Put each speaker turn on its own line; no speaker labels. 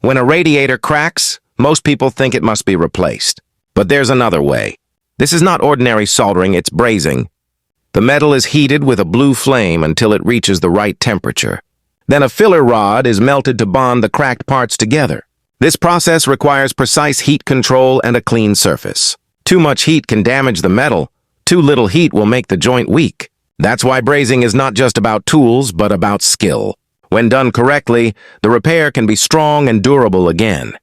When a radiator cracks, most people think it must be replaced. But there's another way. This is not ordinary soldering, it's brazing. The metal is heated with a blue flame until it reaches the right temperature. Then a filler rod is melted to bond the cracked parts together. This process requires precise heat control and a clean surface. Too much heat can damage the metal. Too little heat will make the joint weak. That's why brazing is not just about tools, but about skill. When done correctly, the repair can be strong and durable again.